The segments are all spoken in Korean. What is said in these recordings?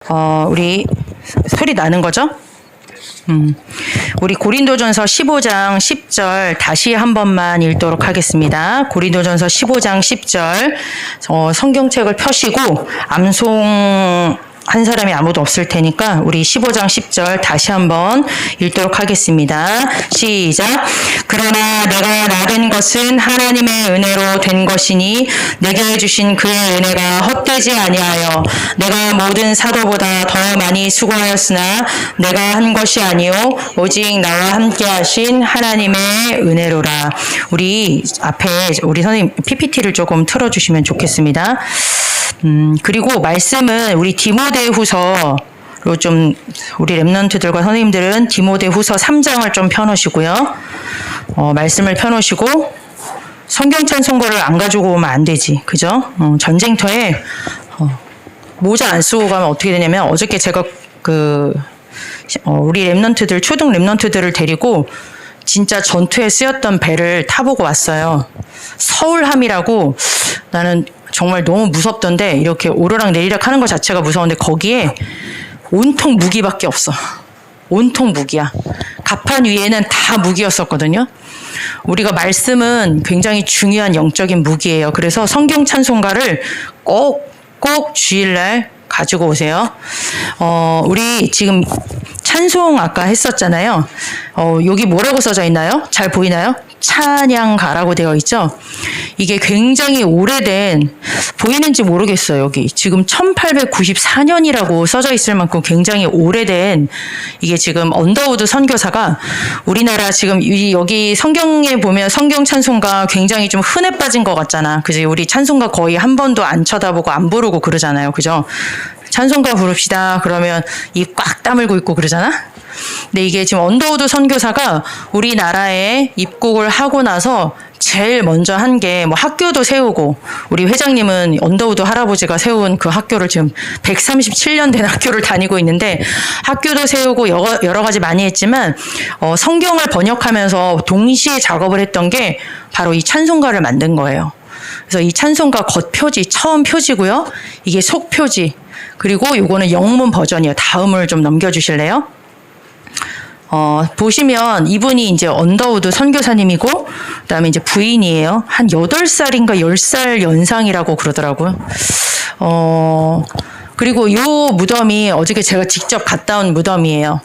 우리 소리 나는 거죠? 우리 고린도전서 15장 10절 다시 한 번만 읽도록 하겠습니다. 고린도전서 15장 10절 성경책을 펴시고 암송 한 사람이 아무도 없을 테니까 우리 15장 10절 다시 한번 읽도록 하겠습니다. 시작. 그러나 내가 나된 것은 하나님의 은혜로 된 것이니 내게 주신 그의 은혜가 헛되지 아니하여 내가 모든 사도보다 더 많이 수고하였으나 내가 한 것이 아니요 오직 나와 함께 하신 하나님의 은혜로라. 우리 앞에 우리 선생님 PPT를 조금 틀어주시면 좋겠습니다. 그리고 말씀은 우리 디모데후서로 좀 우리 랩런트들과 선생님들은 디모데후서 3장을 좀 펴놓으시고요. 말씀을 펴놓으시고 성경 찬송가를 안 가지고 오면 안 되지, 그죠? 전쟁터에 모자 안 쓰고 가면 어떻게 되냐면 어저께 제가 우리 랩런트들 초등 랩런트들을 데리고 진짜 전투에 쓰였던 배를 타보고 왔어요. 서울함이라고. 나는 정말 너무 무섭던데 이렇게 오르락 내리락 하는 것 자체가 무서운데 거기에 온통 무기밖에 없어. 온통 무기야. 갑판 위에는 다 무기였었거든요. 우리가 말씀은 굉장히 중요한 영적인 무기예요. 그래서 성경 찬송가를 꼭 주일날 가지고 오세요. 우리 지금 찬송 아까 했었잖아요. 여기 뭐라고 써져 있나요? 잘 보이나요? 찬양가라고 되어 있죠. 이게 굉장히 오래된, 보이는지 모르겠어요. 여기 지금 1894년이라고 써져 있을 만큼 굉장히 오래된, 이게 지금 언더우드 선교사가 우리나라 지금 여기 성경에 보면 성경 찬송가 굉장히 좀 흔해 빠진 것 같잖아. 그지? 우리 찬송가 거의 한 번도 안 쳐다보고 안 부르고 그러잖아요. 그죠? 찬송가 부릅시다. 그러면 입 꽉 다물고 있고 그러잖아? 근데 이게 지금 언더우드 선교사가 우리나라에 입국을 하고 나서 제일 먼저 한 게 뭐 학교도 세우고, 우리 회장님은 언더우드 할아버지가 세운 그 학교를 지금 137년 된 학교를 다니고 있는데 학교도 세우고 여러 가지 많이 했지만 성경을 번역하면서 동시에 작업을 했던 게 바로 이 찬송가를 만든 거예요. 그래서 이 찬송가 겉표지, 처음 표지고요. 이게 속표지. 그리고 요거는 영문 버전이에요. 다음을 좀 넘겨주실래요? 보시면 이분이 이제 언더우드 선교사님이고, 그 다음에 이제 부인이에요. 한 8살인가 10살 연상이라고 그러더라고요. 그리고 요 무덤이 어저께 제가 직접 갔다 온 무덤이에요.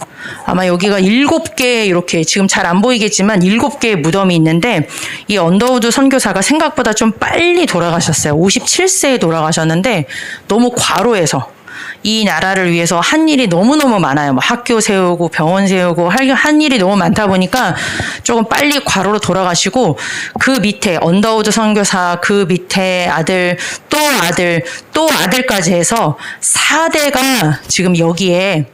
아마 여기가 7개 이렇게 지금 잘 안 보이겠지만 7개의 무덤이 있는데, 이 언더우드 선교사가 생각보다 좀 빨리 돌아가셨어요. 57세에 돌아가셨는데 너무 과로해서 이 나라를 위해서 한 일이 너무너무 많아요. 뭐 학교 세우고 병원 세우고 한 일이 너무 많다 보니까 조금 빨리 과로로 돌아가시고, 그 밑에 언더우드 선교사 그 밑에 아들 또 아들까지 해서 4대가 지금 여기에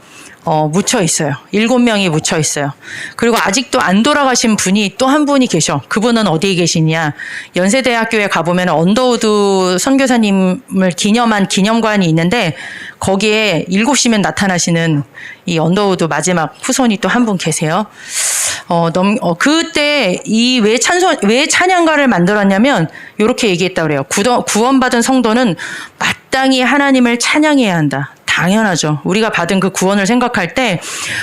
묻혀 있어요. 7명이 묻혀 있어요. 그리고 아직도 안 돌아가신 분이 또 한 분이 계셔. 그분은 어디에 계시냐? 연세대학교에 가보면 언더우드 선교사님을 기념한 기념관이 있는데 거기에 7시면 나타나시는 이 언더우드 마지막 후손이 또 한 분 계세요. 그때 왜 찬양가를 만들었냐면 이렇게 얘기했다고 그래요. 구원받은 성도는 마땅히 하나님을 찬양해야 한다. 당연하죠. 우리가 받은 그 구원을 생각할 때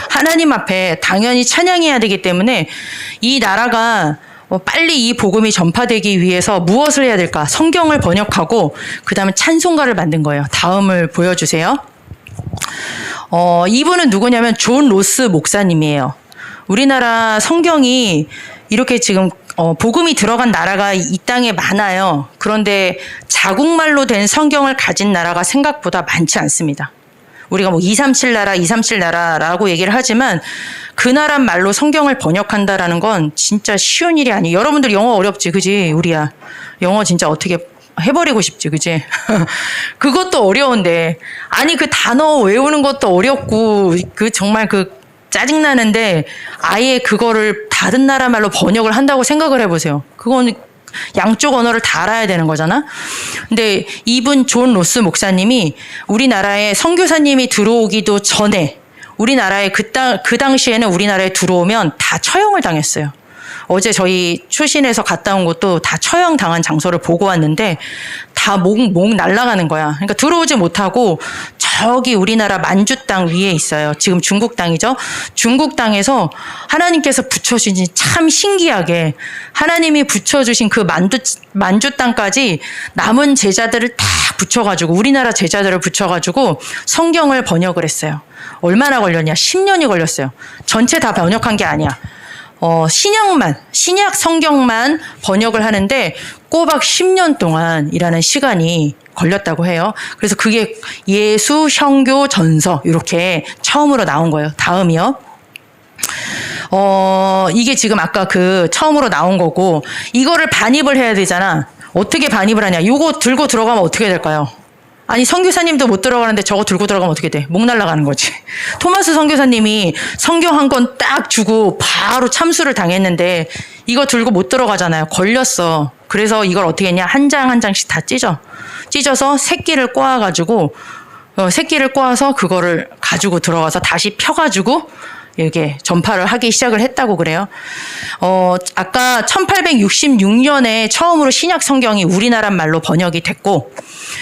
하나님 앞에 당연히 찬양해야 되기 때문에 이 나라가 빨리 이 복음이 전파되기 위해서 무엇을 해야 될까? 성경을 번역하고 그 다음에 찬송가를 만든 거예요. 다음을 보여주세요. 이분은 누구냐면 존 로스 목사님이에요. 우리나라 성경이 이렇게 지금 복음이 들어간 나라가 이 땅에 많아요. 그런데 자국말로 된 성경을 가진 나라가 생각보다 많지 않습니다. 우리가 뭐 237 나라라고 얘기를 하지만 그 나라 말로 성경을 번역한다라는 건 진짜 쉬운 일이 아니에요. 여러분들 영어 어렵지, 그지? 우리야. 영어 진짜 어떻게 해버리고 싶지, 그지? 그것도 어려운데. 아니, 그 단어 외우는 것도 어렵고, 정말 짜증나는데 아예 그거를 다른 나라 말로 번역을 한다고 생각을 해보세요. 그건 양쪽 언어를 다 알아야 되는 거잖아. 근데 이분 존 로스 목사님이 우리나라에 선교사님이 들어오기도 전에 우리나라에 그 당시에는 우리나라에 들어오면 다 처형을 당했어요. 어제 저희 출신에서 갔다 온 곳도 다 처형당한 장소를 보고 왔는데 다 목 날아가는 거야. 그러니까 들어오지 못하고 저기 우리나라 만주 땅 위에 있어요. 지금 중국 땅이죠. 중국 땅에서 하나님께서 붙여주신 참 신기하게 하나님이 붙여주신 그 만주 땅까지 남은 제자들을 다 붙여가지고 우리나라 제자들을 붙여가지고 성경을 번역을 했어요. 얼마나 걸렸냐? 10년이 걸렸어요. 전체 다 번역한 게 아니야. 신약 성경만 번역을 하는데 꼬박 10년 동안이라는 시간이 걸렸다고 해요. 그래서 그게 예수 형교 전서 이렇게 처음으로 나온 거예요. 다음이요. 이게 지금 아까 그 처음으로 나온 거고 이거를 반입을 해야 되잖아. 어떻게 반입을 하냐? 요거 들고 들어가면 어떻게 될까요? 아니 선교사님도 못 들어가는데 저거 들고 들어가면 어떻게 돼? 목 날아가는 거지. 토마스 선교사님이 성경 한 권 딱 주고 바로 참수를 당했는데 이거 들고 못 들어가잖아요. 걸렸어. 그래서 이걸 어떻게 했냐? 한 장 한 장씩 다 찢어서 새끼를 꼬아가지고 새끼를 꼬아서 그거를 가지고 들어가서 다시 펴가지고 이렇게 전파를 하기 시작을 했다고 그래요. 아까 1866년에 처음으로 신약 성경이 우리나라 말로 번역이 됐고,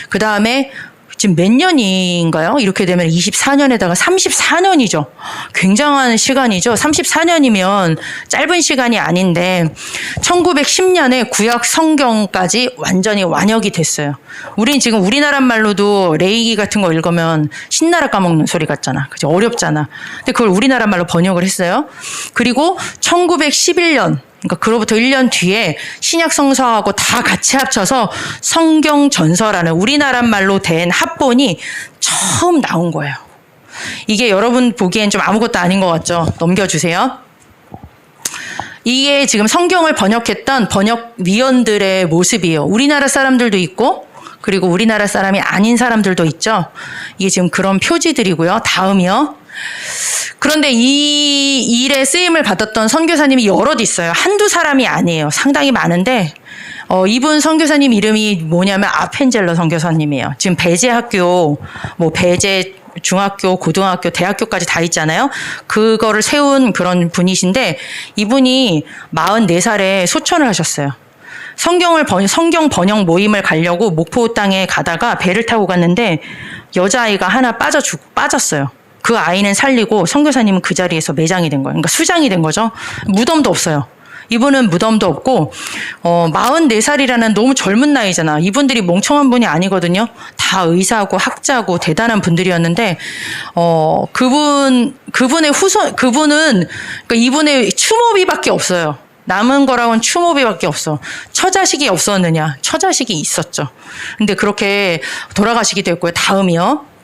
그 다음에 지금 몇 년인가요? 이렇게 되면 24년에다가 34년이죠. 굉장한 시간이죠. 34년이면 짧은 시간이 아닌데 1910년에 구약 성경까지 완전히 완역이 됐어요. 우린 지금 우리나라 말로도 레이기 같은 거 읽으면 신나라 까먹는 소리 같잖아. 그죠? 어렵잖아. 근데 그걸 우리나라 말로 번역을 했어요. 그리고 1911년 그러니까 그로부터 1년 뒤에 신약 성서하고 다 같이 합쳐서 성경 전서라는 우리나라 말로 된 합본이 처음 나온 거예요. 이게 여러분 보기엔 좀 아무것도 아닌 것 같죠? 넘겨주세요. 이게 지금 성경을 번역했던 번역위원들의 모습이에요. 우리나라 사람들도 있고 그리고 우리나라 사람이 아닌 사람들도 있죠. 이게 지금 그런 표지들이고요. 다음이요. 그런데 이 일에 쓰임을 받았던 선교사님이 여럿 있어요. 한두 사람이 아니에요. 상당히 많은데 이분 선교사님 이름이 뭐냐면 아펜젤러 선교사님이에요. 지금 배제학교, 배제 중학교, 고등학교, 대학교까지 다 있잖아요. 그거를 세운 그런 분이신데 이분이 44살에 소천을 하셨어요. 성경 번역 모임을 가려고 목포 땅에 가다가 배를 타고 갔는데 여자아이가 하나 빠졌어요. 그 아이는 살리고 선교사님은 그 자리에서 매장이 된 거예요. 그러니까 수장이 된 거죠. 무덤도 없어요. 이분은 무덤도 없고 44살이라는 너무 젊은 나이잖아. 이분들이 멍청한 분이 아니거든요. 다 의사고 학자고 대단한 분들이었는데 그분은 그러니까 이분의 추모비밖에 없어요. 남은 거랑은 추모비밖에 없어. 처자식이 없었느냐? 처자식이 있었죠. 근데 그렇게 돌아가시기도 했고요. 다음이요.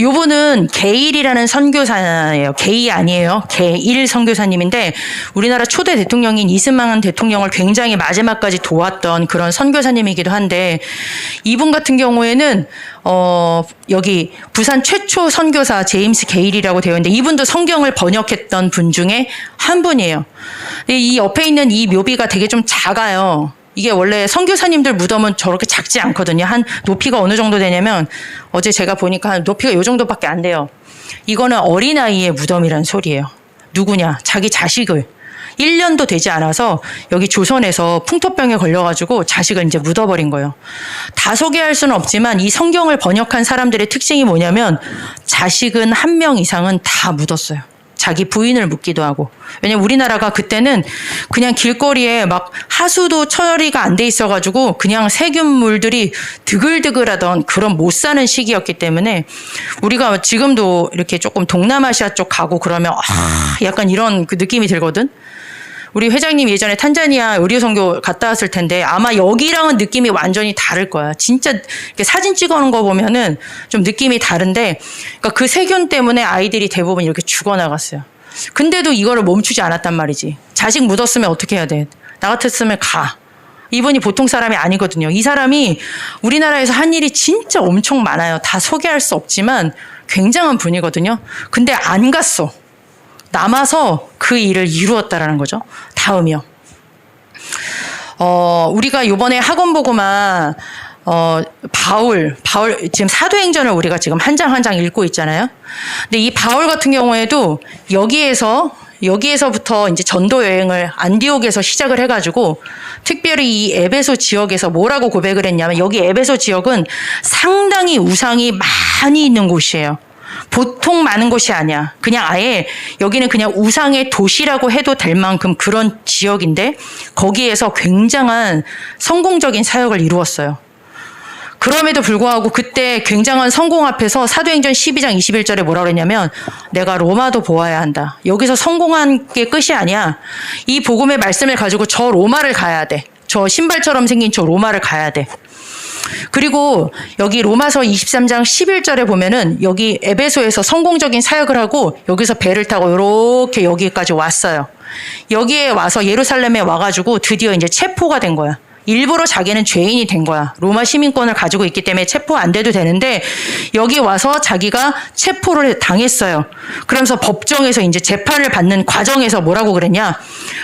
요분은 게일이라는 선교사예요. 게이 아니에요. 게일 선교사님인데 우리나라 초대 대통령인 이승만 대통령을 굉장히 마지막까지 도왔던 그런 선교사님이기도 한데 이분 같은 경우에는 여기 부산 최초 선교사 제임스 게일이라고 되어 있는데 이분도 성경을 번역했던 분 중에 한 분이에요. 이 옆에 있는 이 묘비가 되게 좀 작아요. 이게 원래 선교사님들 무덤은 저렇게 작지 않거든요. 한 높이가 어느 정도 되냐면 어제 제가 보니까 한 높이가 이 정도밖에 안 돼요. 이거는 어린아이의 무덤이란 소리예요. 누구냐? 자기 자식을 1년도 되지 않아서 여기 조선에서 풍토병에 걸려가지고 자식을 이제 묻어버린 거예요. 다 소개할 수는 없지만 이 성경을 번역한 사람들의 특징이 뭐냐면 자식은 1명 이상은 다 묻었어요. 자기 부인을 묻기도 하고. 왜냐면 우리나라가 그때는 그냥 길거리에 막 하수도 처리가 안 돼 있어가지고 그냥 세균물들이 드글드글하던 그런 못 사는 시기였기 때문에 우리가 지금도 이렇게 조금 동남아시아 쪽 가고 그러면 약간 이런 그 느낌이 들거든. 우리 회장님 예전에 탄자니아 의료선교 갔다 왔을 텐데 아마 여기랑은 느낌이 완전히 다를 거야. 진짜 이렇게 사진 찍어놓은 거 보면은 좀 느낌이 다른데 그러니까 그 세균 때문에 아이들이 대부분 이렇게 죽어나갔어요. 근데도 이거를 멈추지 않았단 말이지. 자식 묻었으면 어떻게 해야 돼? 나 같았으면 가. 이분이 보통 사람이 아니거든요. 이 사람이 우리나라에서 한 일이 진짜 엄청 많아요. 다 소개할 수 없지만 굉장한 분이거든요. 근데 안 갔어. 남아서 그 일을 이루었다라는 거죠. 다음이요. 우리가 요번에 학원 보고만 바울 지금 사도행전을 우리가 지금 한 장 한 장 읽고 있잖아요. 근데 이 바울 같은 경우에도 여기에서 여기에서부터 이제 전도 여행을 안디옥에서 시작을 해가지고 특별히 이 에베소 지역에서 뭐라고 고백을 했냐면 여기 에베소 지역은 상당히 우상이 많이 있는 곳이에요. 보통 많은 곳이 아니야. 그냥 아예 여기는 그냥 우상의 도시라고 해도 될 만큼 그런 지역인데 거기에서 굉장한 성공적인 사역을 이루었어요. 그럼에도 불구하고 그때 굉장한 성공 앞에서 사도행전 12장 21절에 뭐라 그랬냐면 내가 로마도 보아야 한다. 여기서 성공한 게 끝이 아니야. 이 복음의 말씀을 가지고 저 로마를 가야 돼. 저 신발처럼 생긴 저 로마를 가야 돼. 그리고 여기 로마서 23장 11절에 보면은 여기 에베소에서 성공적인 사역을 하고 여기서 배를 타고 이렇게 여기까지 왔어요. 여기에 와서 예루살렘에 와가지고 드디어 이제 체포가 된 거야. 일부러 자기는 죄인이 된 거야. 로마 시민권을 가지고 있기 때문에 체포 안 돼도 되는데 여기 와서 자기가 체포를 당했어요. 그러면서 법정에서 이제 재판을 받는 과정에서 뭐라고 그랬냐?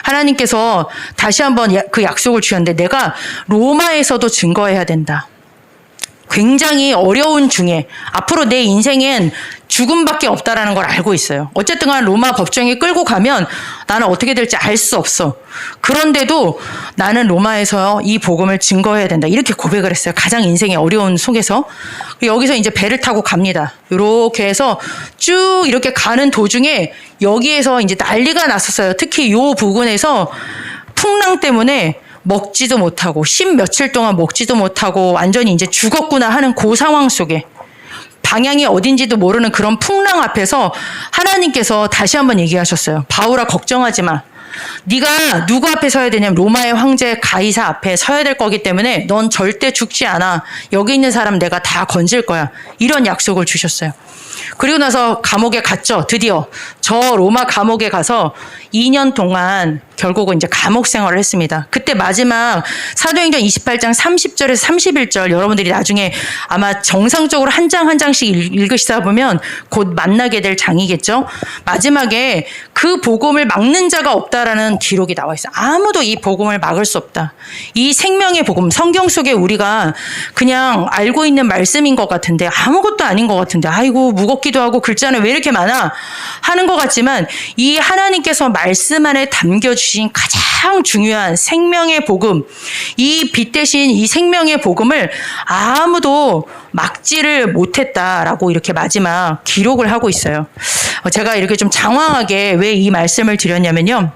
하나님께서 다시 한번 그 약속을 주셨는데 내가 로마에서도 증거해야 된다. 굉장히 어려운 중에 앞으로 내 인생엔 죽음밖에 없다라는 걸 알고 있어요. 어쨌든 간 로마 법정에 끌고 가면 나는 어떻게 될지 알 수 없어. 그런데도 나는 로마에서 이 복음을 증거해야 된다. 이렇게 고백을 했어요. 가장 인생의 어려운 속에서. 여기서 이제 배를 타고 갑니다. 이렇게 해서 쭉 이렇게 가는 도중에 여기에서 이제 난리가 났었어요. 특히 이 부근에서 풍랑 때문에 먹지도 못하고 10며칠 동안 먹지도 못하고 완전히 이제 죽었구나 하는 그 상황 속에 방향이 어딘지도 모르는 그런 풍랑 앞에서 하나님께서 다시 한번 얘기하셨어요. 바울아 걱정하지 마. 네가 누구 앞에 서야 되냐면 로마의 황제 가이사 앞에 서야 될 거기 때문에 넌 절대 죽지 않아. 여기 있는 사람 내가 다 건질 거야. 이런 약속을 주셨어요. 그리고 나서 감옥에 갔죠. 드디어 저 로마 감옥에 가서 2년 동안 결국은 이제 감옥 생활을 했습니다. 그때 마지막 사도행전 28장 30절에서 31절 여러분들이 나중에 아마 정상적으로 한 장 한 장씩 읽으시다 보면 곧 만나게 될 장이겠죠. 마지막에 그 복음을 막는 자가 없다라는 기록이 나와 있어요. 아무도 이 복음을 막을 수 없다. 이 생명의 복음, 성경 속에 우리가 그냥 알고 있는 말씀인 것 같은데 아무것도 아닌 것 같은데 아이고 무겁기도 하고 글자는 왜 이렇게 많아 하는 것 같지만 이 하나님께서 말씀 안에 담겨주신 가장 중요한 생명의 복음, 이 빛 대신 이 생명의 복음을 아무도 막지를 못했다라고 이렇게 마지막 기록을 하고 있어요. 제가 이렇게 좀 장황하게 왜 이 말씀을 드렸냐면요.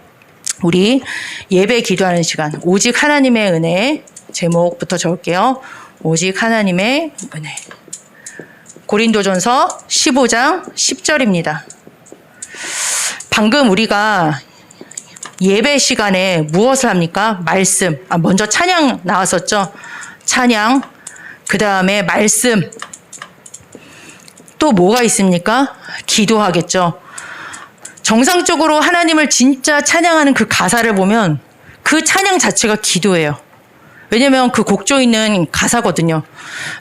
우리 예배 기도하는 시간, 오직 하나님의 은혜, 제목부터 적을게요. 오직 하나님의 은혜. 고린도전서 15장 10절입니다. 방금 우리가 예배 시간에 무엇을 합니까? 말씀. 먼저 찬양 나왔었죠? 찬양. 그 다음에 말씀. 또 뭐가 있습니까? 기도하겠죠. 정상적으로 하나님을 진짜 찬양하는 그 가사를 보면 그 찬양 자체가 기도예요. 왜냐면 그 곡조 있는 가사거든요.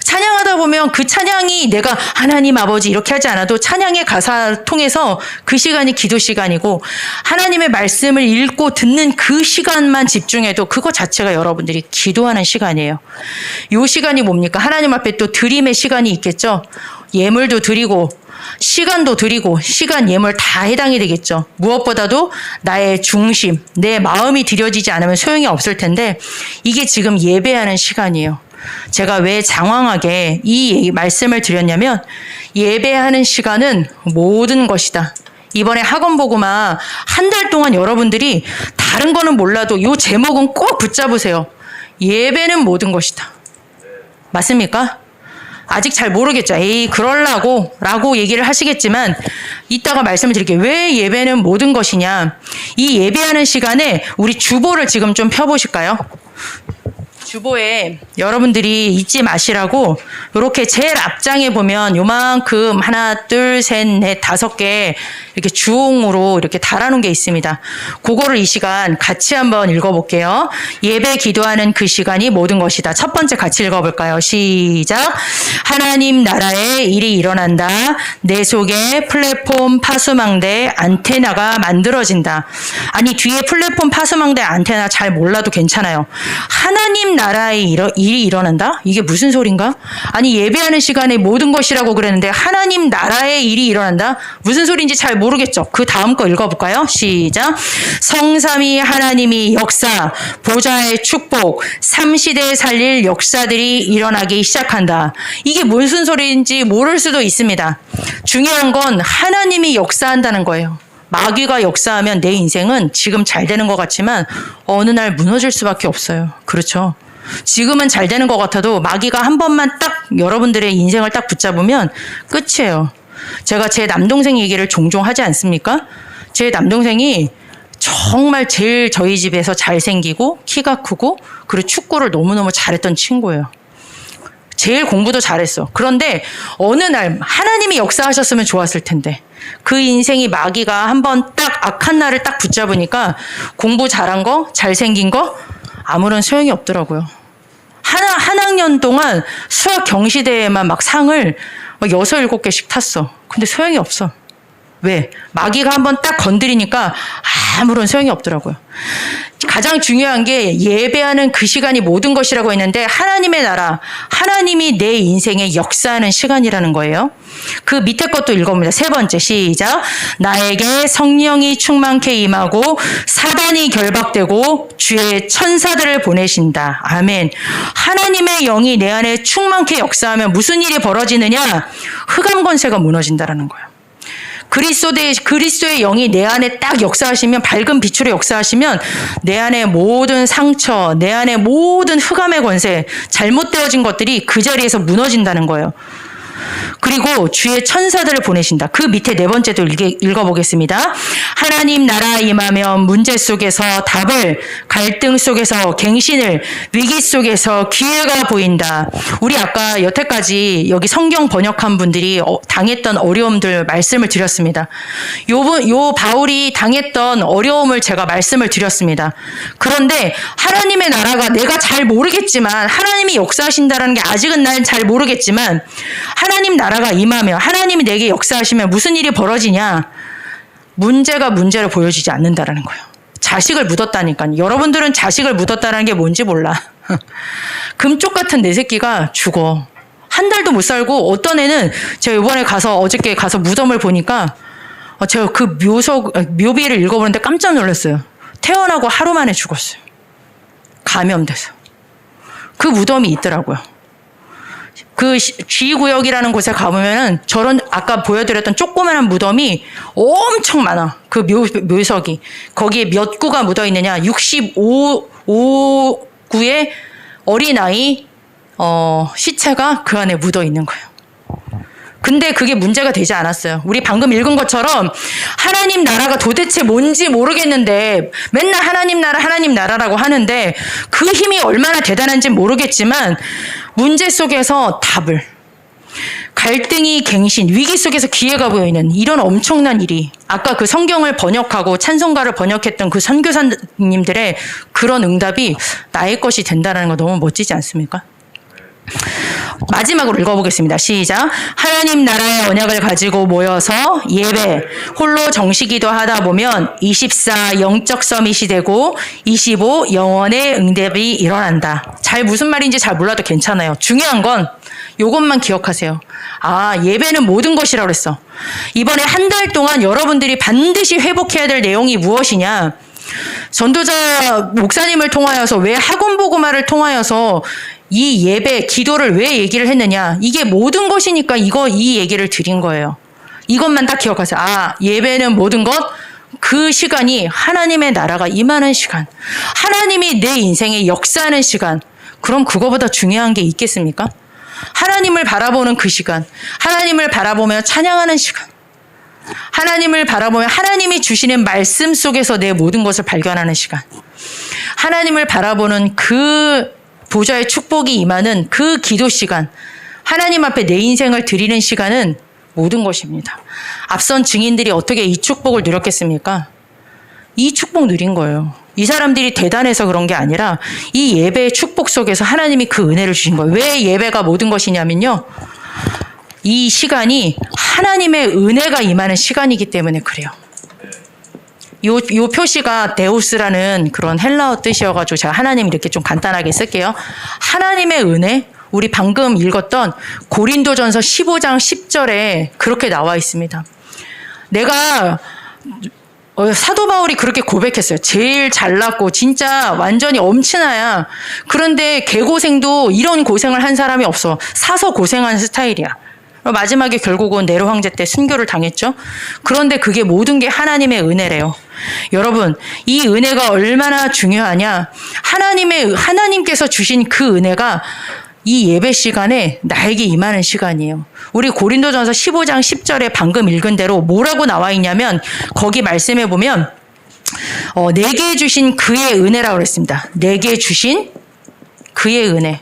찬양하다 보면 그 찬양이 내가 하나님 아버지 이렇게 하지 않아도 찬양의 가사를 통해서 그 시간이 기도 시간이고 하나님의 말씀을 읽고 듣는 그 시간만 집중해도 그거 자체가 여러분들이 기도하는 시간이에요. 이 시간이 뭡니까? 하나님 앞에 또 드림의 시간이 있겠죠. 예물도 드리고 시간도 드리고 시간 예물 다 해당이 되겠죠. 무엇보다도 나의 중심, 내 마음이 드려지지 않으면 소용이 없을 텐데 이게 지금 예배하는 시간이에요. 제가 왜 장황하게 이 말씀을 드렸냐면 예배하는 시간은 모든 것이다. 이번에 학원보고마 한 달 동안 여러분들이 다른 거는 몰라도 이 제목은 꼭 붙잡으세요. 예배는 모든 것이다. 맞습니까? 아직 잘 모르겠죠. 에이 그럴라고 라고 얘기를 하시겠지만 이따가 말씀을 드릴게요. 왜 예배는 모든 것이냐. 이 예배하는 시간에 우리 주보를 지금 좀 펴보실까요? 주보에 여러분들이 잊지 마시라고 이렇게 제일 앞장에 보면 요만큼 하나 둘 셋 넷 다섯 개 이렇게 주홍으로 이렇게 달아놓은 게 있습니다. 그거를 이 시간 같이 한번 읽어볼게요. 예배 기도하는 그 시간이 모든 것이다. 첫 번째 같이 읽어볼까요? 시작. 하나님 나라의 일이 일어난다. 내 속에 플랫폼 파수망대 안테나가 만들어진다. 아니 뒤에 플랫폼 파수망대 안테나 잘 몰라도 괜찮아요. 하나님 나라의 일이 일어난다? 이게 무슨 소린가? 아니 예배하는 시간에 모든 것이라고 그랬는데 하나님 나라의 일이 일어난다? 무슨 소리인지 잘 모르겠죠. 그 다음 거 읽어볼까요? 시작. 성삼위 하나님이 역사, 보좌의 축복, 삼시대에 살릴 역사들이 일어나기 시작한다. 이게 무슨 소리인지 모를 수도 있습니다. 중요한 건 하나님이 역사한다는 거예요. 마귀가 역사하면 내 인생은 지금 잘 되는 것 같지만 어느 날 무너질 수밖에 없어요. 그렇죠? 지금은 잘 되는 것 같아도 마귀가 한 번만 딱 여러분들의 인생을 딱 붙잡으면 끝이에요. 제가 제 남동생 얘기를 종종 하지 않습니까? 제 남동생이 정말 제일 저희 집에서 잘생기고 키가 크고 그리고 축구를 너무너무 잘했던 친구예요. 제일 공부도 잘했어. 그런데 어느 날 하나님이 역사하셨으면 좋았을 텐데 그 인생이 마귀가 한번 딱 악한 날을 딱 붙잡으니까 공부 잘한 거, 잘생긴 거 아무런 소용이 없더라고요. 한 학년 동안 수학 경시대회에만 막 상을 6, 7개씩 탔어. 근데 소용이 없어. 왜? 마귀가 한번 딱 건드리니까 아무런 소용이 없더라고요. 가장 중요한 게 예배하는 그 시간이 모든 것이라고 했는데 하나님의 나라, 하나님이 내 인생에 역사하는 시간이라는 거예요. 그 밑에 것도 읽어봅니다. 세 번째 시작. 나에게 성령이 충만케 임하고 사단이 결박되고 주의 천사들을 보내신다. 아멘. 하나님의 영이 내 안에 충만케 역사하면 무슨 일이 벌어지느냐? 흑암 권세가 무너진다라는 거예요. 그리스도의 영이 내 안에 딱 역사하시면 밝은 빛으로 역사하시면 내 안에 모든 상처, 내 안에 모든 흑암의 권세, 잘못되어진 것들이 그 자리에서 무너진다는 거예요. 그리고 주의 천사들을 보내신다. 그 밑에 네 번째도 읽어보겠습니다. 하나님 나라 임하면 문제 속에서 답을, 갈등 속에서 갱신을, 위기 속에서 기회가 보인다. 우리 아까 여태까지 여기 성경 번역한 분들이 당했던 어려움들 말씀을 드렸습니다. 요 바울이 당했던 어려움을 제가 말씀을 드렸습니다. 그런데 하나님의 나라가 내가 잘 모르겠지만 하나님이 역사하신다는 게 아직은 난 잘 모르겠지만 하나님 나라가 임하며 하나님이 내게 역사하시면 무슨 일이 벌어지냐? 문제가 문제로 보여지지 않는다라는 거예요. 자식을 묻었다니까요. 여러분들은 자식을 묻었다는 게 뭔지 몰라. 금쪽 같은 내 새끼가 죽어. 한 달도 못 살고 어떤 애는 제가 이번에 어저께 가서 무덤을 보니까 제가 그 묘비를 읽어보는데 깜짝 놀랐어요. 태어나고 하루 만에 죽었어요. 감염돼서. 그 무덤이 있더라고요. 그 G구역이라는 곳에 가보면은 저런 아까 보여드렸던 조그마한 무덤이 엄청 많아. 그 묘석이. 거기에 몇 구가 묻어 있느냐. 65구의 어린아이 시체가 그 안에 묻어 있는 거예요. 근데 그게 문제가 되지 않았어요. 우리 방금 읽은 것처럼 하나님 나라가 도대체 뭔지 모르겠는데 맨날 하나님 나라라고 하는데 그 힘이 얼마나 대단한지 모르겠지만 문제 속에서 답을, 갈등이 갱신, 위기 속에서 기회가 보이는 이런 엄청난 일이 아까 그 성경을 번역하고 찬송가를 번역했던 그 선교사님들의 그런 응답이 나의 것이 된다는 거 너무 멋지지 않습니까? 마지막으로 읽어보겠습니다. 시작. 하나님 나라의 언약을 가지고 모여서 예배, 홀로 정식기도 하다 보면 24 영적 서밋이 되고 25 영원의 응답이 일어난다. 무슨 말인지 잘 몰라도 괜찮아요. 중요한 건 이것만 기억하세요. 예배는 모든 것이라고 그랬어. 이번에 한 달 동안 여러분들이 반드시 회복해야 될 내용이 무엇이냐? 전도자 목사님을 통하여서 왜 학원 보고마를 통하여서 이 예배, 기도를 왜 얘기를 했느냐? 이게 모든 것이니까 이 얘기를 드린 거예요. 이것만 딱 기억하세요. 예배는 모든 것, 그 시간이 하나님의 나라가 임하는 시간. 하나님이 내 인생에 역사하는 시간. 그럼 그거보다 중요한 게 있겠습니까? 하나님을 바라보는 그 시간. 하나님을 바라보며 찬양하는 시간. 하나님을 바라보며 하나님이 주시는 말씀 속에서 내 모든 것을 발견하는 시간. 하나님을 바라보는 그 보좌의 축복이 임하는 그 기도 시간, 하나님 앞에 내 인생을 드리는 시간은 모든 것입니다. 앞선 증인들이 어떻게 이 축복을 누렸겠습니까? 이 축복 누린 거예요. 이 사람들이 대단해서 그런 게 아니라 이 예배의 축복 속에서 하나님이 그 은혜를 주신 거예요. 왜 예배가 모든 것이냐면요. 이 시간이 하나님의 은혜가 임하는 시간이기 때문에 그래요. 요 표시가 데우스라는 그런 헬라어 뜻이어가지고 제가 하나님 이렇게 좀 간단하게 쓸게요. 하나님의 은혜, 우리 방금 읽었던 고린도전서 15장 10절에 그렇게 나와 있습니다. 내가 사도 바울이 그렇게 고백했어요. 제일 잘났고 진짜 완전히 엄친아야. 그런데 개고생도 이런 고생을 한 사람이 없어. 사서 고생한 스타일이야. 마지막에 결국은 네로 황제 때 순교를 당했죠. 그런데 그게 모든 게 하나님의 은혜래요. 여러분, 이 은혜가 얼마나 중요하냐. 하나님께서 주신 그 은혜가 이 예배 시간에 나에게 임하는 시간이에요. 우리 고린도전서 15장 10절에 방금 읽은 대로 뭐라고 나와 있냐면 거기 말씀해 보면 내게 주신 그의 은혜라고 그랬습니다. 내게 주신 그의 은혜.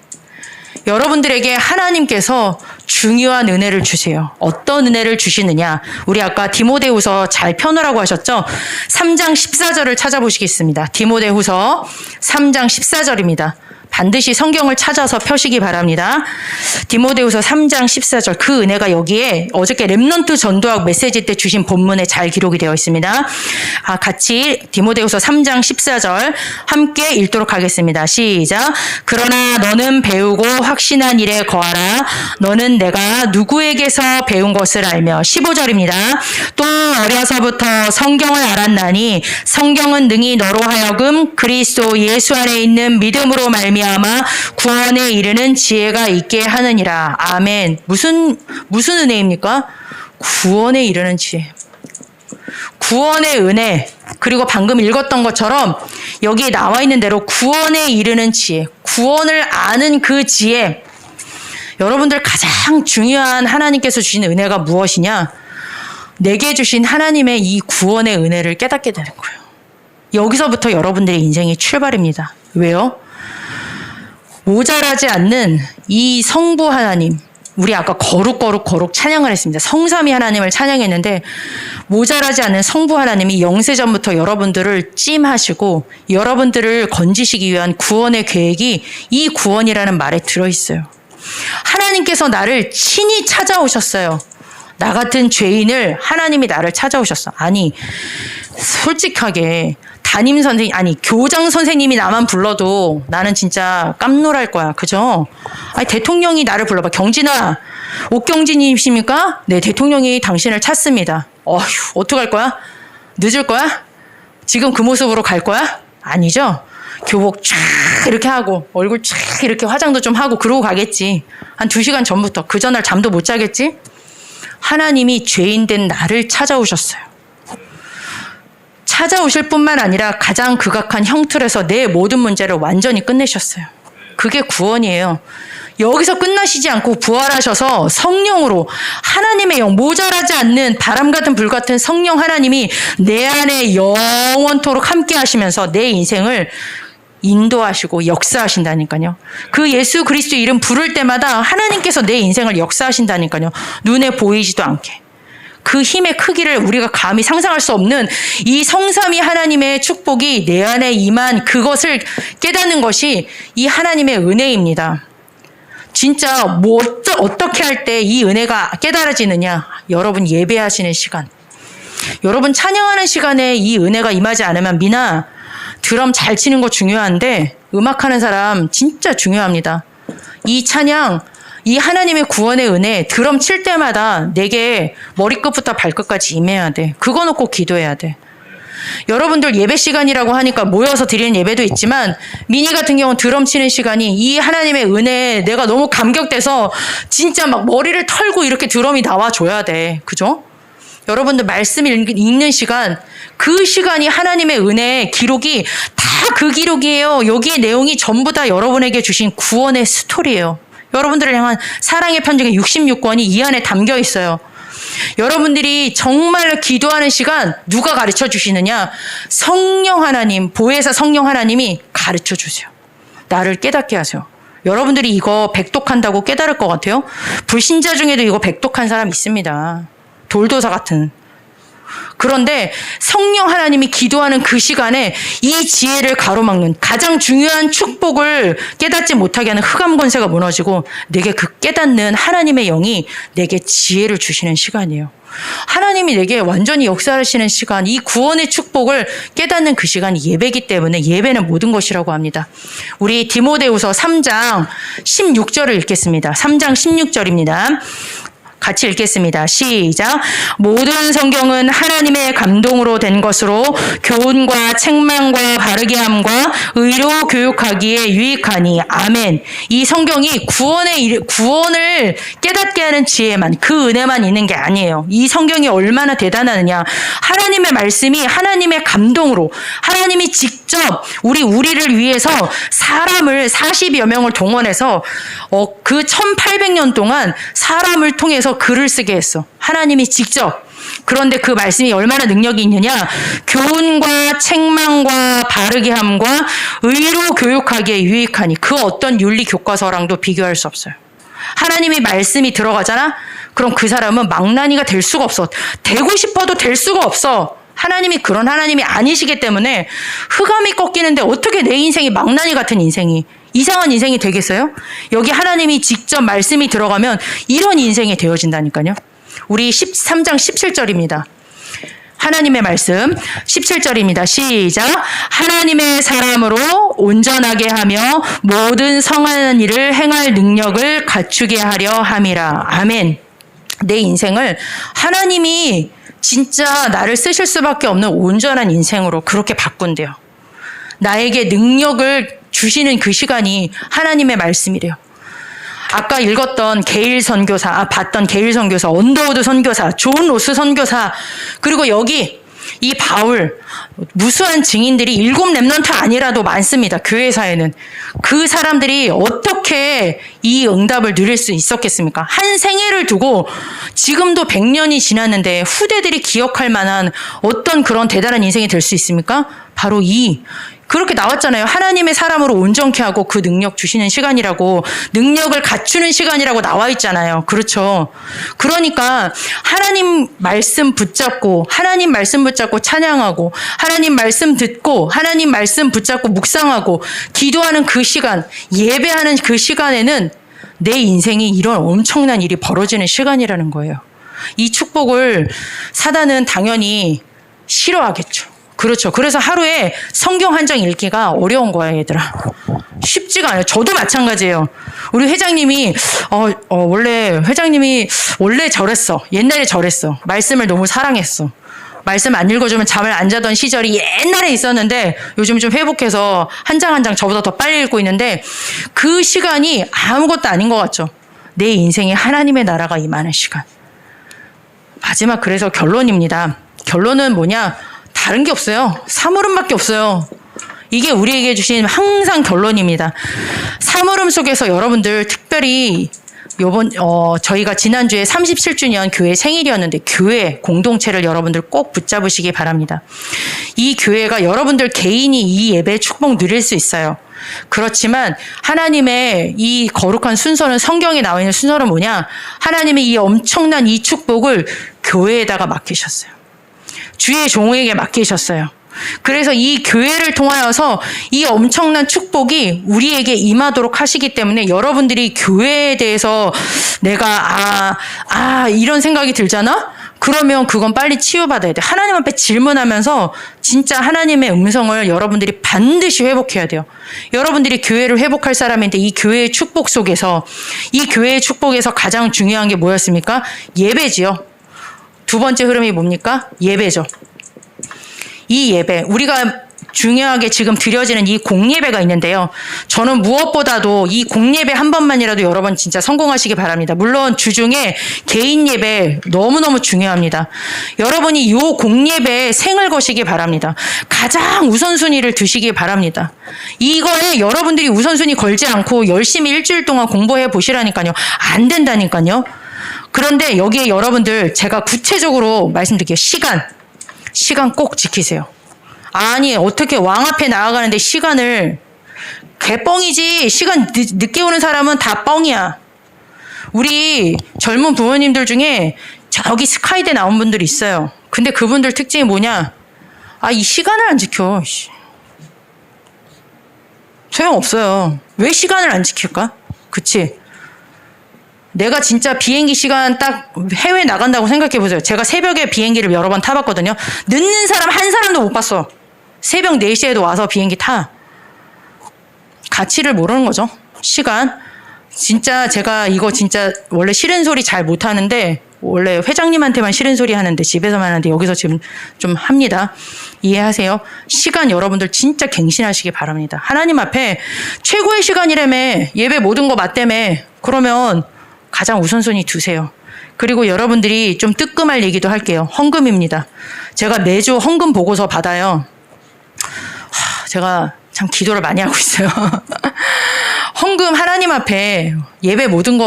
여러분들에게 하나님께서 중요한 은혜를 주세요. 어떤 은혜를 주시느냐. 우리 아까 디모데후서 잘 펴놓으라고 하셨죠? 3장 14절을 찾아보시겠습니다. 디모데후서 3장 14절입니다. 반드시 성경을 찾아서 펴시기 바랍니다. 디모데후서 3장 14절 그 은혜가 여기에 어저께 렘넌트 전도학 메시지 때 주신 본문에 잘 기록이 되어 있습니다. 같이 디모데후서 3장 14절 함께 읽도록 하겠습니다. 시작. 그러나 너는 배우고 확신한 일에 거하라. 너는 내가 누구에게서 배운 것을 알며 15절입니다. 또 어려서부터 성경을 알았나니 성경은 능히 너로 하여금 그리스도 예수 안에 있는 믿음으로 말미암아 구원에 이르는 지혜가 있게 하느니라. 아멘. 무슨 은혜입니까? 구원에 이르는 지혜. 구원의 은혜. 그리고 방금 읽었던 것처럼 여기에 나와 있는 대로 구원에 이르는 지혜. 구원을 아는 그 지혜. 여러분들 가장 중요한 하나님께서 주신 은혜가 무엇이냐? 내게 주신 하나님의 이 구원의 은혜를 깨닫게 되는 거예요. 여기서부터 여러분들의 인생이 출발입니다. 왜요? 모자라지 않는 이 성부 하나님, 우리 아까 거룩 찬양을 했습니다. 성삼위 하나님을 찬양했는데 모자라지 않는 성부 하나님이 영세전부터 여러분들을 찜하시고 여러분들을 건지시기 위한 구원의 계획이 이 구원이라는 말에 들어있어요. 하나님께서 나를 친히 찾아오셨어요. 나 같은 죄인을 하나님이 나를 찾아오셨어. 아니, 솔직하게 교장 선생님이 나만 불러도 나는 진짜 깜놀할 거야. 그죠? 아니, 대통령이 나를 불러봐. 경진아, 옥경진이십니까? 네, 대통령이 당신을 찾습니다. 어떡할 거야? 늦을 거야? 지금 그 모습으로 갈 거야? 아니죠? 교복 쫙 이렇게 하고 얼굴 쫙 이렇게 화장도 좀 하고 그러고 가겠지. 한 2시간 전부터. 그 전날 잠도 못 자겠지? 하나님이 죄인된 나를 찾아오셨어요. 찾아오실 뿐만 아니라 가장 극악한 형틀에서 내 모든 문제를 완전히 끝내셨어요. 그게 구원이에요. 여기서 끝나시지 않고 부활하셔서 성령으로 하나님의 영, 모자라지 않는 바람 같은 불 같은 성령 하나님이 내 안에 영원토록 함께 하시면서 내 인생을 인도하시고 역사하신다니까요. 그 예수 그리스도 이름 부를 때마다 하나님께서 내 인생을 역사하신다니까요. 눈에 보이지도 않게. 그 힘의 크기를 우리가 감히 상상할 수 없는 이 성삼위 하나님의 축복이 내 안에 임한 그것을 깨닫는 것이 이 하나님의 은혜입니다. 진짜 어떻게 할 때 이 은혜가 깨달아지느냐? 여러분 예배하시는 시간. 여러분 찬양하는 시간에 이 은혜가 임하지 않으면 미나 드럼 잘 치는 거 중요한데 음악하는 사람 진짜 중요합니다. 이 찬양, 이 하나님의 구원의 은혜 드럼 칠 때마다 내게 머리끝부터 발끝까지 임해야 돼. 그거 놓고 기도해야 돼. 여러분들 예배 시간이라고 하니까 모여서 드리는 예배도 있지만 미니 같은 경우는 드럼 치는 시간이 이 하나님의 은혜에 내가 너무 감격돼서 진짜 막 머리를 털고 이렇게 드럼이 나와줘야 돼. 그죠? 여러분들 말씀 읽는 시간, 그 시간이 하나님의 은혜의 기록이 다 그 기록이에요. 여기에 내용이 전부 다 여러분에게 주신 구원의 스토리예요. 여러분들을 향한 사랑의 편지가 66권이 이 안에 담겨 있어요. 여러분들이 정말 기도하는 시간 누가 가르쳐 주시느냐? 성령 하나님, 보혜사 성령 하나님이 가르쳐 주세요. 나를 깨닫게 하세요. 여러분들이 이거 백독한다고 깨달을 것 같아요? 불신자 중에도 이거 백독한 사람 있습니다. 돌도사 같은. 그런데 성령 하나님이 기도하는 그 시간에 이 지혜를 가로막는 가장 중요한 축복을 깨닫지 못하게 하는 흑암 권세가 무너지고 내게 그 깨닫는 하나님의 영이 내게 지혜를 주시는 시간이에요. 하나님이 내게 완전히 역사하시는 시간, 이 구원의 축복을 깨닫는 그 시간이 예배이기 때문에 예배는 모든 것이라고 합니다. 우리 디모데후서 3장 16절을 읽겠습니다. 3장 16절입니다. 같이 읽겠습니다. 시작. 모든 성경은 하나님의 감동으로 된 것으로 교훈과 책망과 바르게 함과 의로 교육하기에 유익하니. 아멘. 이 성경이 구원을 깨닫게 하는 지혜만, 그 은혜만 있는 게 아니에요. 이 성경이 얼마나 대단하느냐. 하나님의 말씀이 하나님의 감동으로, 하나님이 직접 우리를 위해서 사람을 40여 명을 동원해서 그 1800년 동안 사람을 통해서 글을 쓰게 했어. 하나님이 직접. 그런데 그 말씀이 얼마나 능력이 있느냐. 교훈과 책망과 바르게 함과 의로 교육하기에 유익하니. 그 어떤 윤리 교과서랑도 비교할 수 없어요. 하나님이 말씀이 들어가잖아? 그럼 그 사람은 망나니가 될 수가 없어. 되고 싶어도 될 수가 없어. 하나님이 그런 하나님이 아니시기 때문에 흑암이 꺾이는데 어떻게 내 인생이 망나니 같은 인생이, 이상한 인생이 되겠어요? 여기 하나님이 직접 말씀이 들어가면 이런 인생이 되어진다니까요. 우리 13장 17절입니다. 하나님의 말씀 17절입니다. 시작. 하나님의 사람으로 온전하게 하며 모든 성하는 일을 행할 능력을 갖추게 하려 함이라. 아멘. 내 인생을 하나님이 진짜 나를 쓰실 수밖에 없는 온전한 인생으로 그렇게 바꾼대요. 나에게 능력을 주시는 그 시간이 하나님의 말씀이래요. 아까 읽었던 게일 선교사, 봤던 게일 선교사, 언더우드 선교사, 존 로스 선교사, 그리고 여기 이 바울, 무수한 증인들이 7 렘넌트 아니라도 많습니다. 교회사에는. 그 사람들이 어떻게 이 응답을 누릴 수 있었겠습니까? 한 생애를 두고 지금도 100년이 지났는데 후대들이 기억할 만한 어떤 그런 대단한 인생이 될 수 있습니까? 바로 그렇게 나왔잖아요. 하나님의 사람으로 온전케 하고 그 능력 주시는 시간이라고, 능력을 갖추는 시간이라고 나와 있잖아요. 그렇죠. 그러니까 하나님 말씀 붙잡고 찬양하고, 하나님 말씀 듣고, 하나님 말씀 붙잡고 묵상하고, 기도하는 그 시간, 예배하는 그 시간에는 내 인생이 이런 엄청난 일이 벌어지는 시간이라는 거예요. 이 축복을 사단은 당연히 싫어하겠죠. 그렇죠. 그래서 하루에 성경 한 장 읽기가 어려운 거예요, 얘들아. 쉽지가 않아요. 저도 마찬가지예요. 우리 회장님이 원래 저랬어. 옛날에 저랬어. 말씀을 너무 사랑했어. 말씀 안 읽어주면 잠을 안 자던 시절이 옛날에 있었는데 요즘 좀 회복해서 한 장 한 장 저보다 더 빨리 읽고 있는데 그 시간이 아무것도 아닌 것 같죠. 내 인생에 하나님의 나라가 임하는 시간. 마지막 그래서 결론입니다. 결론은 뭐냐? 다른 게 없어요. 사물음밖에 없어요. 이게 우리에게 주신 항상 결론입니다. 사물음 속에서 여러분들 특별히 저희가 지난주에 37주년 교회 생일이었는데 교회 공동체를 여러분들 꼭 붙잡으시기 바랍니다. 이 교회가 여러분들 개인이 이 예배 축복 누릴 수 있어요. 그렇지만 하나님의 이 거룩한 순서는, 성경에 나와 있는 순서는 뭐냐? 하나님의 이 엄청난 이 축복을 교회에다가 맡기셨어요. 주의 종에게 맡기셨어요. 그래서 이 교회를 통하여서 이 엄청난 축복이 우리에게 임하도록 하시기 때문에 여러분들이 교회에 대해서 내가 이런 생각이 들잖아? 그러면 그건 빨리 치유받아야 돼. 하나님 앞에 질문하면서 진짜 하나님의 음성을 여러분들이 반드시 회복해야 돼요. 여러분들이 교회를 회복할 사람인데 이 교회의 축복 속에서, 이 교회의 축복에서 가장 중요한 게 뭐였습니까? 예배지요. 두 번째 흐름이 뭡니까? 예배죠. 이 예배, 우리가 중요하게 지금 드려지는 이 공예배가 있는데요. 저는 무엇보다도 이 공예배 한 번만이라도 여러분 진짜 성공하시기 바랍니다. 물론 주중에 개인 예배 너무너무 중요합니다. 여러분이 이 공예배에 생을 거시기 바랍니다. 가장 우선순위를 두시기 바랍니다. 이거에 여러분들이 우선순위 걸지 않고 열심히 일주일 동안 공부해 보시라니까요. 안 된다니까요. 그런데 여기에 여러분들 제가 구체적으로 말씀드릴게요. 시간 꼭 지키세요. 아니 어떻게 왕 앞에 나아가는데 시간을, 개뻥이지. 시간 늦게 오는 사람은 다 뻥이야. 우리 젊은 부모님들 중에 저기 스카이대 나온 분들이 있어요. 근데 그분들 특징이 뭐냐? 아, 이 시간을 안 지켜. 소용없어요. 왜 시간을 안 지킬까? 그치? 내가 진짜 비행기 시간 딱 해외 나간다고 생각해 보세요. 제가 새벽에 비행기를 여러 번 타봤거든요. 늦는 사람 한 사람도 못 봤어. 새벽 4시에도 와서 비행기 타. 가치를 모르는 거죠. 시간. 진짜 제가 이거 진짜 원래 싫은 소리 잘 못하는데 원래 회장님한테만 싫은 소리 하는데 집에서만 하는데 여기서 지금 좀 합니다. 이해하세요? 시간 여러분들 진짜 갱신하시기 바랍니다. 하나님 앞에 최고의 시간이라며 예배 모든 거 맞다며 그러면 가장 우선순위 두세요. 그리고 여러분들이 좀 뜨끔할 얘기도 할게요. 헌금입니다. 제가 매주 헌금 보고서 받아요. 제가 참 기도를 많이 하고 있어요. 헌금 하나님 앞에 예배 모든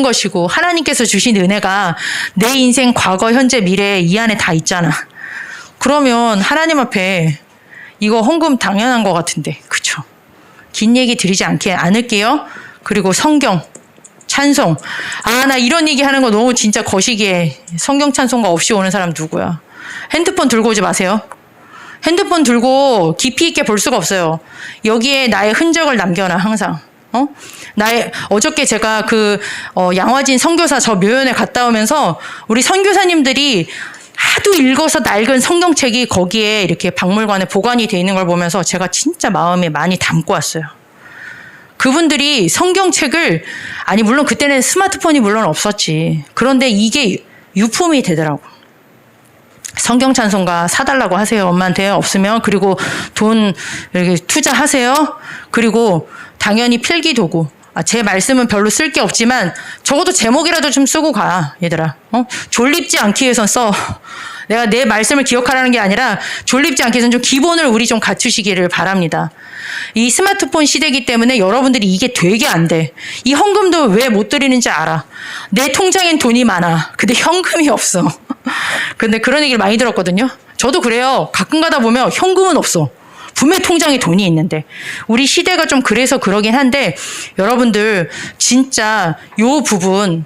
것이고 하나님께서 주신 은혜가 내 인생 과거 현재 미래 이 안에 다 있잖아. 그러면 하나님 앞에 이거 헌금 당연한 것 같은데 그쵸? 긴 얘기 드리지 않을게요. 그리고 성경 찬송. 아, 나 이런 얘기 하는 거 너무 진짜 거시기해. 성경 찬송가 없이 오는 사람 누구야? 핸드폰 들고 오지 마세요. 핸드폰 들고 깊이 있게 볼 수가 없어요. 여기에 나의 흔적을 남겨놔, 항상. 어저께 제가 양화진 선교사 저 묘연에 갔다 오면서 우리 선교사님들이 하도 읽어서 낡은 성경책이 거기에 이렇게 박물관에 보관이 돼 있는 걸 보면서 제가 진짜 마음에 많이 담고 왔어요. 그분들이 성경책을, 물론 그때는 스마트폰이 물론 없었지. 그런데 이게 유품이 되더라고. 성경 찬송가 사달라고 하세요. 엄마한테 없으면. 그리고 돈 이렇게 투자하세요. 그리고 당연히 필기도구. 제 말씀은 별로 쓸 게 없지만 적어도 제목이라도 좀 쓰고 가, 얘들아. 졸립지 않기 위해선 써. 내가 내 말씀을 기억하라는 게 아니라 졸립지 않게 해서 좀 기본을 우리 좀 갖추시기를 바랍니다. 이 스마트폰 시대이기 때문에 여러분들이 이게 되게 안 돼. 이 헌금도 왜 못 드리는지 알아. 내 통장엔 돈이 많아. 근데 현금이 없어. 근데 그런 얘기를 많이 들었거든요. 저도 그래요. 가끔 가다 보면 현금은 없어. 분명히 통장에 돈이 있는데. 우리 시대가 좀 그래서 그러긴 한데 여러분들 진짜 요 부분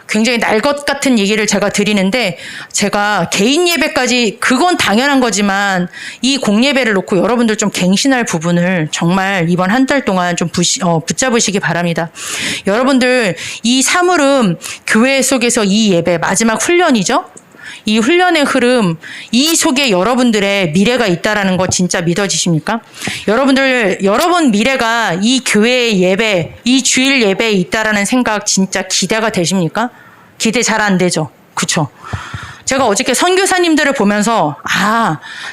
굉장히 날 것 같은 얘기를 제가 드리는데 제가 개인 예배까지 그건 당연한 거지만 이 공예배를 놓고 여러분들 좀 갱신할 부분을 정말 이번 한 달 동안 좀 붙잡으시기 바랍니다. 여러분들 이 사물음 교회 속에서 이 예배 마지막 훈련이죠. 이 훈련의 흐름, 이 속에 여러분들의 미래가 있다라는 거 진짜 믿어지십니까? 여러분 미래가 이 교회의 예배, 이 주일 예배에 있다라는 생각 진짜 기대가 되십니까? 기대 잘 안 되죠? 그쵸? 제가 어저께 선교사님들을 보면서,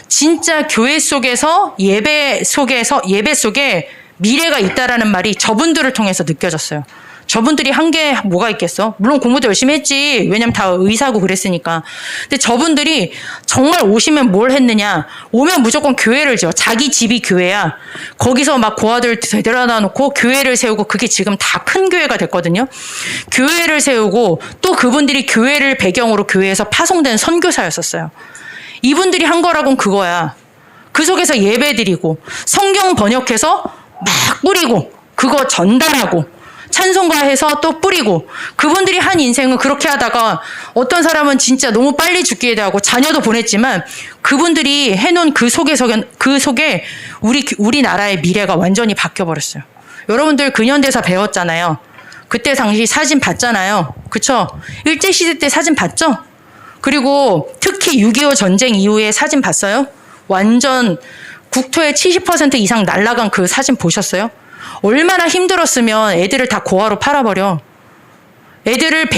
진짜 교회 속에서 예배 속에 미래가 있다라는 말이 저분들을 통해서 느껴졌어요. 저분들이 한 게 뭐가 있겠어? 물론 공부도 열심히 했지. 왜냐면 다 의사고 그랬으니까. 근데 저분들이 정말 오시면 뭘 했느냐? 오면 무조건 교회를 지어. 자기 집이 교회야. 거기서 막 고아들 데려다 놓고 교회를 세우고 그게 지금 다 큰 교회가 됐거든요. 교회를 세우고 또 그분들이 교회를 배경으로 교회에서 파송된 선교사였었어요. 이분들이 한 거라고는 그거야. 그 속에서 예배드리고 성경 번역해서 막 뿌리고 그거 전달하고 찬송가해서 또 뿌리고 그분들이 한 인생은 그렇게 하다가 어떤 사람은 진짜 너무 빨리 죽기도 하고 자녀도 보냈지만 그분들이 해놓은 그 속에 우리나라의 미래가 완전히 바뀌어버렸어요. 여러분들 근현대사 배웠잖아요. 그때 당시 사진 봤잖아요. 그쵸? 일제시대 때 사진 봤죠? 그리고 특히 6.25 전쟁 이후에 사진 봤어요? 완전 국토의 70% 이상 날아간 그 사진 보셨어요? 얼마나 힘들었으면 애들을 다 고아로 팔아버려. 애들을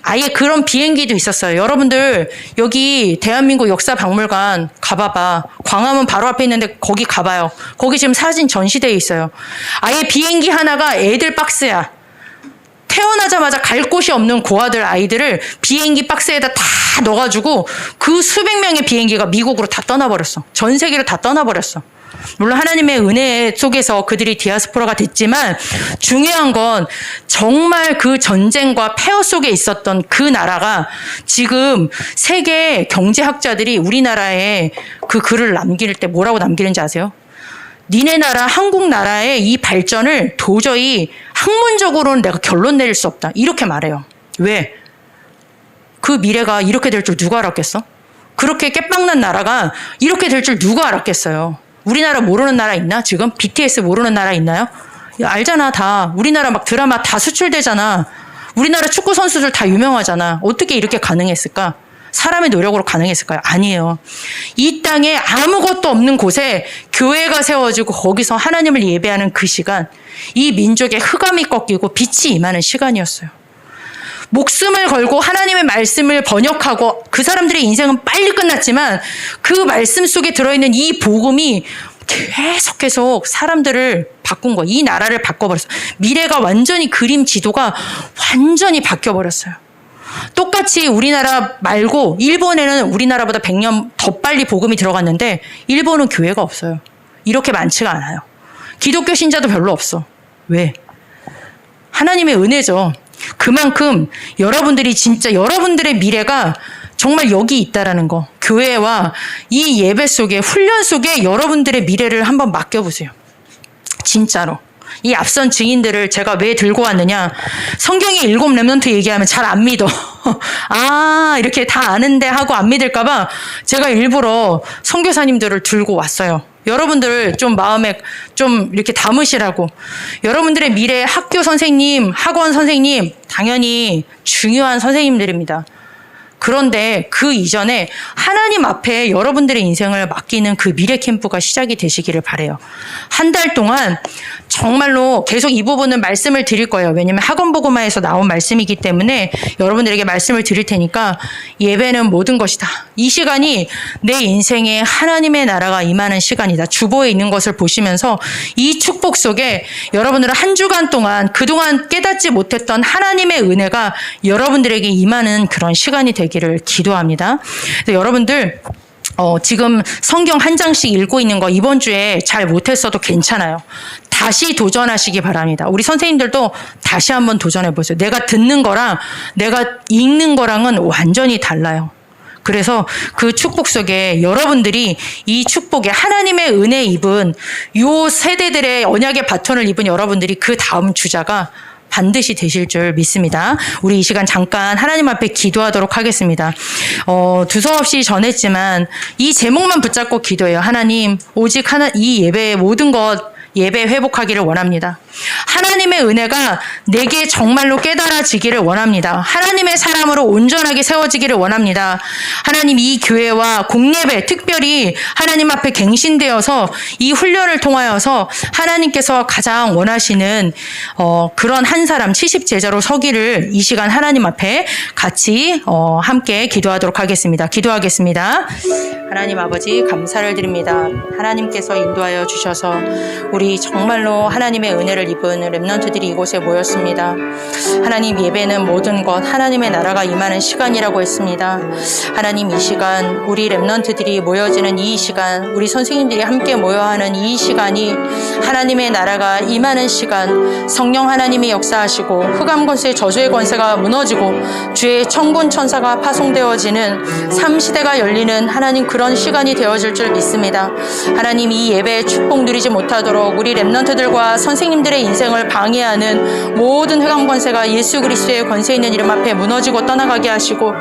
아예 그런 비행기도 있었어요. 여러분들 여기 대한민국 역사박물관 가봐봐. 광화문 바로 앞에 있는데 거기 가봐요. 거기 지금 사진 전시되어 있어요. 아예 비행기 하나가 애들 박스야. 태어나자마자 갈 곳이 없는 고아들 아이들을 비행기 박스에다 다 넣어가지고 그 수백 명의 비행기가 미국으로 다 떠나버렸어. 전 세계로 다 떠나버렸어. 물론 하나님의 은혜 속에서 그들이 디아스포라가 됐지만 중요한 건 정말 그 전쟁과 폐허 속에 있었던 그 나라가 지금 세계 경제학자들이 우리나라에 그 글을 남길 때 뭐라고 남기는지 아세요? 니네 나라, 한국 나라의 이 발전을 도저히 학문적으로는 내가 결론 내릴 수 없다. 이렇게 말해요. 왜? 그 미래가 이렇게 될 줄 누가 알았겠어? 그렇게 깨빵난 나라가 이렇게 될 줄 누가 알았겠어요. 우리나라 모르는 나라 있나? 지금 BTS 모르는 나라 있나요? 야, 알잖아. 다 우리나라 막 드라마 다 수출되잖아. 우리나라 축구 선수들 다 유명하잖아. 어떻게 이렇게 가능했을까? 사람의 노력으로 가능했을까요? 아니에요. 이 땅에 아무것도 없는 곳에 교회가 세워지고 거기서 하나님을 예배하는 그 시간, 이 민족의 흑암이 꺾이고 빛이 임하는 시간이었어요. 목숨을 걸고 하나님의 말씀을 번역하고 그 사람들의 인생은 빨리 끝났지만 그 말씀 속에 들어있는 이 복음이 계속 사람들을 바꾼 거예요. 이 나라를 바꿔버렸어요. 미래가 완전히 그림 지도가 완전히 바뀌어버렸어요. 똑같이 우리나라 말고 일본에는 우리나라보다 100년 더 빨리 복음이 들어갔는데 일본은 교회가 없어요. 이렇게 많지가 않아요. 기독교 신자도 별로 없어. 왜? 하나님의 은혜죠. 그만큼 여러분들이 진짜 여러분들의 미래가 정말 여기 있다라는 거. 교회와 이 예배 속에 훈련 속에 여러분들의 미래를 한번 맡겨보세요. 진짜로. 이 앞선 증인들을 제가 왜 들고 왔느냐. 성경이 7 렘넌트 얘기하면 잘 안 믿어. 아, 이렇게 다 아는데 하고 안 믿을까봐 제가 일부러 선교사님들을 들고 왔어요. 여러분들 좀 마음에 좀 이렇게 담으시라고. 여러분들의 미래 학교 선생님, 학원 선생님, 당연히 중요한 선생님들입니다. 그런데 그 이전에 하나님 앞에 여러분들의 인생을 맡기는 그 미래 캠프가 시작이 되시기를 바라요. 한 달 동안 정말로 계속 이 부분은 말씀을 드릴 거예요. 왜냐하면 학원보고마에서 나온 말씀이기 때문에 여러분들에게 말씀을 드릴 테니까 예배는 모든 것이다. 이 시간이 내 인생에 하나님의 나라가 임하는 시간이다. 주보에 있는 것을 보시면서 이 축복 속에 여러분들은 한 주간 동안 그동안 깨닫지 못했던 하나님의 은혜가 여러분들에게 임하는 그런 시간이 되기를 기도합니다. 여러분들 지금 성경 한 장씩 읽고 있는 거 이번 주에 잘 못했어도 괜찮아요. 다시 도전하시기 바랍니다. 우리 선생님들도 다시 한번 도전해 보세요. 내가 듣는 거랑 내가 읽는 거랑은 완전히 달라요. 그래서 그 축복 속에 여러분들이 이 축복에 하나님의 은혜 입은 요 세대들의 언약의 바톤을 입은 여러분들이 그 다음 주자가 반드시 되실 줄 믿습니다. 우리 이 시간 잠깐 하나님 앞에 기도하도록 하겠습니다. 두서없이 전했지만 이 제목만 붙잡고 기도해요. 하나님, 오직 이 예배의 모든 것 예배 회복하기를 원합니다. 하나님의 은혜가 내게 정말로 깨달아지기를 원합니다. 하나님의 사람으로 온전하게 세워지기를 원합니다. 하나님, 이 교회와 공예배 특별히 하나님 앞에 갱신되어서 이 훈련을 통하여서 하나님께서 가장 원하시는 그런 한 사람 70제자로 서기를 이 시간 하나님 앞에 같이 함께 기도하도록 하겠습니다. 기도하겠습니다. 하나님 아버지 감사를 드립니다. 하나님께서 인도하여 주셔서 우리 정말로 하나님의 은혜를 입은 렘넌트들이 이곳에 모였습니다. 하나님, 예배는 모든 것 하나님의 나라가 임하는 시간이라고 했습니다. 하나님, 이 시간 우리 렘넌트들이 모여지는 이 시간, 우리 선생님들이 함께 모여야 하는 이 시간이 하나님의 나라가 임하는 시간, 성령 하나님이 역사하시고 흑암 권세 저주의 권세가 무너지고 주의 천군 천사가 파송되어지는 3시대가 열리는 하나님 그런 시간이 되어질 줄 믿습니다. 하나님, 이 예배의 축복 누리지 못하도록 우리 렘넌트들과 선생님들의 인생을 방해하는 모든 흑암 권세가 예수 그리스도의 권세 있는 이름 앞에 무너지고 떠나가게 하시고,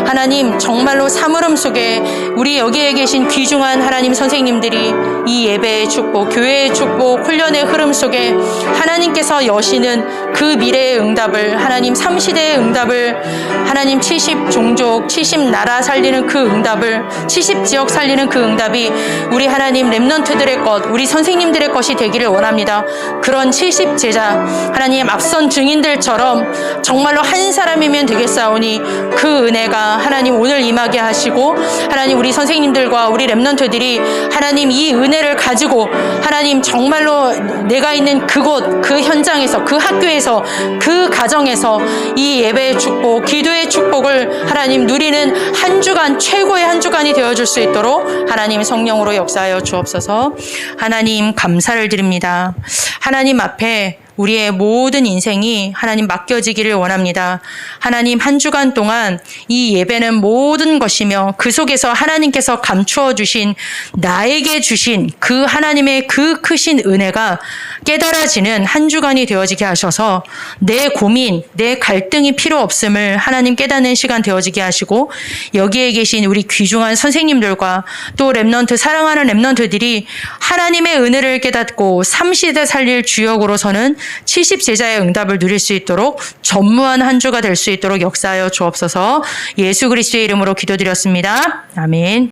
하나님 정말로 사물음 속에 우리 여기에 계신 귀중한 하나님 선생님들이 이 예배의 축복, 교회의 축복, 훈련의 흐름 속에 하나님께서 여시는 그 미래의 응답을, 하나님 3시대의 응답을, 하나님 70종족 70나라 살리는 그 응답을, 70지역 살리는 그 응답이 우리 하나님 렘넌트들의 것, 우리 선생님들의 것이 되기를 원합니다. 그런 70제자 하나님 앞선 증인들처럼 정말로 한 사람이면 되겠사오니 그 은혜가 하나님 오늘 임하게 하시고, 하나님 우리 선생님들과 우리 렘넌트들이 하나님 이 은혜를 가지고 하나님 정말로 내가 있는 그곳, 그 현장에서, 그 학교에서, 그 가정에서 이 예배의 축복, 기도의 축복을 하나님 누리는 한 주간, 최고의 한 주간이 되어줄 수 있도록 하나님 성령으로 역사하여 주옵소서. 하나님 감사를 드립니다. 하나님 앞에 우리의 모든 인생이 하나님 맡겨지기를 원합니다. 하나님 한 주간 동안 이 예배는 모든 것이며 그 속에서 하나님께서 감추어 주신 나에게 주신 그 하나님의 그 크신 은혜가 깨달아지는 한 주간이 되어지게 하셔서 내 고민, 내 갈등이 필요 없음을 하나님 깨닫는 시간 되어지게 하시고 여기에 계신 우리 귀중한 선생님들과 또 렘넌트 사랑하는 렘넌트들이 하나님의 은혜를 깨닫고 3시대 살릴 주역으로 서는 70제자의 응답을 누릴 수 있도록 전무한 한 주가 될 수 있도록 역사하여 주옵소서. 예수 그리스도의 이름으로 기도드렸습니다. 아멘.